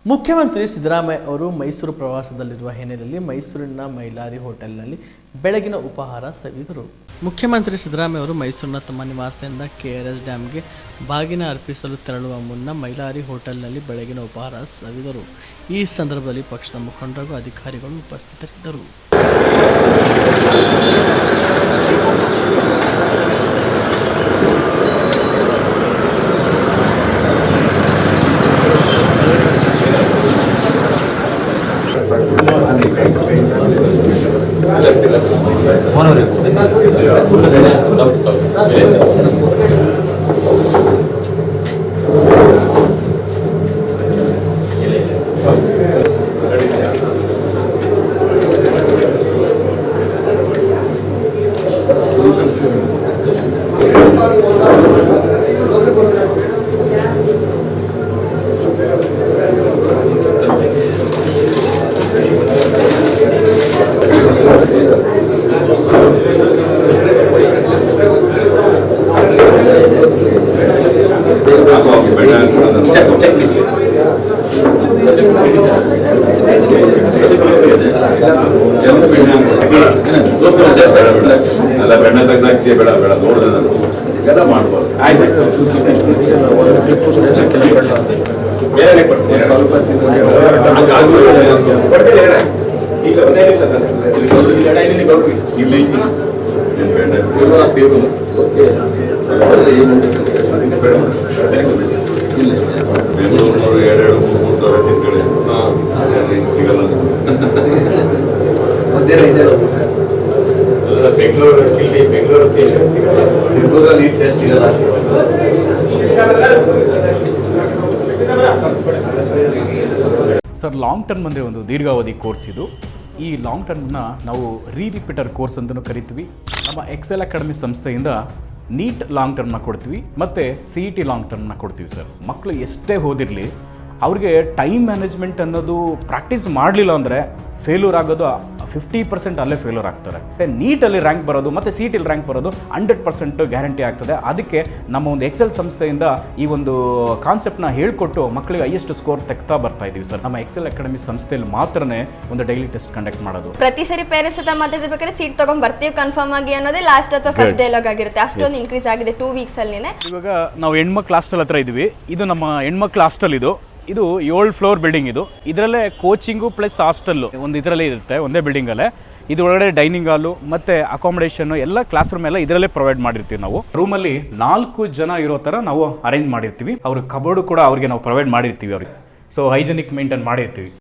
ಮುಖ್ಯಮಂತ್ರಿ ಸಿದ್ದರಾಮಯ್ಯ ಅವರು ಮೈಸೂರು ಪ್ರವಾಸದಲ್ಲಿರುವ ಹಿನ್ನೆಲೆಯಲ್ಲಿ ಮೈಸೂರಿನ ಮೈಲಾರಿ ಹೋಟೆಲ್ನಲ್ಲಿ ಬೆಳಗಿನ ಉಪಹಾರ ಸವಿದರು. ಮುಖ್ಯಮಂತ್ರಿ ಸಿದ್ದರಾಮಯ್ಯ ಅವರು ಮೈಸೂರಿನ ತಮ್ಮ ನಿವಾಸದಿಂದ KRS ಡ್ಯಾಂಗೆ ಬಾಗಿನ ಅರ್ಪಿಸಲು ತೆರಳುವ ಮುನ್ನ ಮೈಲಾರಿ ಹೋಟೆಲ್ನಲ್ಲಿ ಬೆಳಗಿನ ಉಪಹಾರ ಸವಿದರು. ಈ ಸಂದರ್ಭದಲ್ಲಿ ಪಕ್ಷದ ಮುಖಂಡರು ಅಧಿಕಾರಿಗಳು ಉಪಸ್ಥಿತರಿದ್ದರು. ಅಲ್ಲ ಬೆಣ್ಣ ತೆಗ್ದಾಕ್ತಿ ಬೇಡ ಬೇಡ ನೋಡ್ದೆ ನಾನು ಎಲ್ಲ ಮಾಡ್ಬೋದು. ಬೇರೆ ಕೊಡ್ತೀನಿ ಸ್ವಲ್ಪ ಇಲ್ಲಿ ಬೆಂಗಳೂರಿನವರು 2-3 ತರ ತಿಂಗಳು ಸಿಗಲ್ಲ. ಬೆಂಗಳೂರಲ್ಲಿ ಟೇಸ್ಟ್ ಸಿಗಲ್ಲ. ಸರ್, ಲಾಂಗ್ ಟರ್ಮ್ ಅಂದರೆ ಒಂದು ದೀರ್ಘಾವಧಿ ಕೋರ್ಸ್ ಇದು. ಈ ಲಾಂಗ್ ಟರ್ಮ್ನ ನಾವು ರಿಪೀಟರ್ ಕೋರ್ಸ್ ಅಂತಲೂ ಕರಿತೀವಿ. ನಮ್ಮ ಎಕ್ಸೆಲ್ ಅಕಾಡೆಮಿ ಸಂಸ್ಥೆಯಿಂದ ನೀಟ್ ಲಾಂಗ್ ಟರ್ಮ್ನ ಕೊಡ್ತೀವಿ ಮತ್ತು CET ಲಾಂಗ್ ಟರ್ಮ್ನ ಕೊಡ್ತೀವಿ. ಸರ್, ಮಕ್ಕಳು ಎಷ್ಟೇ ಓದಿರಲಿ ಅವ್ರಿಗೆ ಟೈಮ್ ಮ್ಯಾನೇಜ್ಮೆಂಟ್ ಅನ್ನೋದು ಪ್ರಾಕ್ಟೀಸ್ ಮಾಡಲಿಲ್ಲ ಅಂದರೆ ಫೇಲ್ಯೂರ್ ಆಗೋದು 50% ಅಲ್ಲೇ ಫೇಲ್ಯೂರ್ ಆಗ್ತಾರೆ. ನೀಟಲ್ಲಿ ರ್ಯಾಂಕ್ ಬರೋದು ಮತ್ತು CETಲಿ ರ್ಯಾಂಕ್ ಬರೋದು 100% ಗ್ಯಾರಂಟಿ ಆಗ್ತದೆ. ಅದಕ್ಕೆ ನಮ್ಮ ಒಂದು ಎಕ್ಸೆಲ್ ಸಂಸ್ಥೆಯಿಂದ ಈ ಒಂದು ಕಾನ್ಸೆಪ್ಟ್ನ ಹೇಳ್ಕೊಟ್ಟು ಮಕ್ಕಳಿಗೆ ಹೈಯೆಸ್ಟ್ ಸ್ಕೋರ್ ತೆಗ್ತಾ ಬರ್ತಾ ಇದ್ದೀವಿ. ಸರ್, ನಮ್ಮ ಎಕ್ಸೆಲ್ ಅಕಾಡೆಮಿ ಸಂಸ್ಥೆಯಲ್ಲಿ ಮಾತ್ರನೇ ಒಂದು ಡೈಲಿ ಟೆಸ್ಟ್ ಕಂಡಕ್ಟ್ ಮಾಡೋದು. ಪ್ರತಿ ಸರಿ ಪೇರೆಂಟ್ಸ್ ಹತ್ರ ಮಾತಾಡ್ಬೇಕಾದ್ರೆ ಸೀಟ್ ತಗೊಂಡ್ ಬರ್ತೀವಿ ಕನ್ಫರ್ಮ್ ಆಗಿ ಅನ್ನೋದೇ ಲಾಸ್ಟ್ ಅಥವಾ ಫಸ್ಟ್ ಡೈಲಾಗ್ ಆಗಿರುತ್ತೆ. ಅಷ್ಟೊಂದು ಇನ್ಕ್ರೀಸ್ ಆಗಿದೆ 2 ವೀಕ್ಸ್ ಅಲ್ಲಿನೇ. ಇವಾಗ ನಾವು ಹೆಣ್ಮಕ್ಳು ಹಾಸ್ಟೆಲ್ ಹತ್ರ ಇದ್ದೀವಿ. ಇದು ನಮ್ಮ ಹೆಣ್ಮಕ್ಳು ಹಾಸ್ಟೆಲ್. ಇದು 7 ಫ್ಲೋರ್ ಬಿಲ್ಡಿಂಗ್. ಇದರಲ್ಲೇ ಕೋಚಿಂಗು ಪ್ಲಸ್ ಹಾಸ್ಟೆಲ್ಲು ಒಂದು ಇದರಲ್ಲೇ ಇರುತ್ತೆ, ಒಂದೇ ಬಿಲ್ಡಿಂಗಲ್ಲೇ. ಇದರೊಳಗಡೆ ಡೈನಿಂಗ್ ಹಾಲು ಮತ್ತು ಅಕಾಮಿಡೇಷನ್ನು ಎಲ್ಲ ಕ್ಲಾಸ್ ರೂಮ್ ಎಲ್ಲ ಇದರಲ್ಲೇ ಪ್ರೊವೈಡ್ ಮಾಡಿರ್ತೀವಿ. ನಾವು ರೂಮಲ್ಲಿ 4 ಜನ ಇರೋ ಥರ ನಾವು ಅರೇಂಜ್ ಮಾಡಿರ್ತೀವಿ. ಅವ್ರ ಕಬೋರ್ಡು ಕೂಡ ಅವ್ರಿಗೆ ನಾವು ಪ್ರೊವೈಡ್ ಮಾಡಿರ್ತೀವಿ ಅವ್ರಿಗೆ. ಸೊ ಹೈಜೆನಿಕ್ ಮೇಂಟೈನ್ ಮಾಡಿರ್ತೀವಿ.